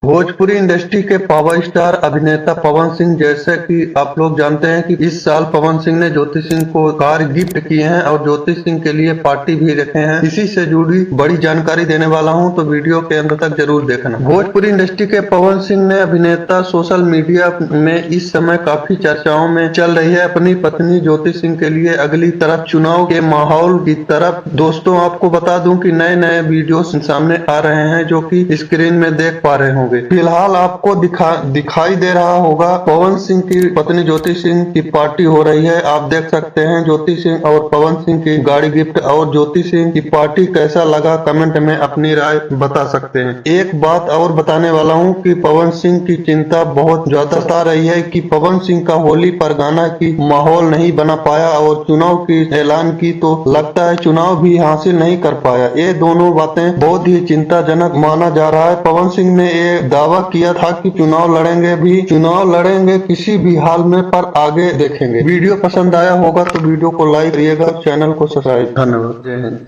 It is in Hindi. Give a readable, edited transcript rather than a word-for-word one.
भोजपुरी इंडस्ट्री के पावर स्टार अभिनेता पवन सिंह, जैसे कि आप लोग जानते हैं कि इस साल पवन सिंह ने ज्योति सिंह को कार गिफ्ट किए हैं और ज्योति सिंह के लिए पार्टी भी रखे हैं। इसी से जुड़ी बड़ी जानकारी देने वाला हूं, तो वीडियो के अंत तक जरूर देखना। भोजपुरी इंडस्ट्री के पवन सिंह ने अभिनेता सोशल मीडिया में इस समय काफी चर्चाओं में चल रही है अपनी पत्नी ज्योति सिंह के लिए अगली तरफ चुनाव के माहौल की तरफ। दोस्तों, आपको बता दूं कि नए नए वीडियो सामने आ रहे हैं जो कि स्क्रीन में देख पा रहे होंगे। फिलहाल आपको दिखाई दे रहा होगा पवन सिंह की पत्नी ज्योति सिंह की पार्टी हो रही है। आप देख सकते हैं ज्योति सिंह और पवन सिंह की गाड़ी गिफ्ट। और ज्योति सिंह की पार्टी कैसा लगा, कमेंट में अपनी राय बता सकते हैं। एक बात और बताने वाला हूं कि पवन सिंह की चिंता बहुत ज्यादा सता रही है कि पवन सिंह का होली पर गाना की माहौल नहीं बना पाया और चुनाव की ऐलान की तो लगता है चुनाव भी हासिल नहीं कर पाया। ये दोनों बातें बहुत ही चिंताजनक माना जा रहा है। पवन सिंह ने ये दावा किया था कि चुनाव लड़ेंगे किसी भी हाल में, पर आगे देखेंगे। वीडियो पसंद आया होगा तो वीडियो को लाइक करिएगा, चैनल को सब्सक्राइब। धन्यवाद। जय हिंद।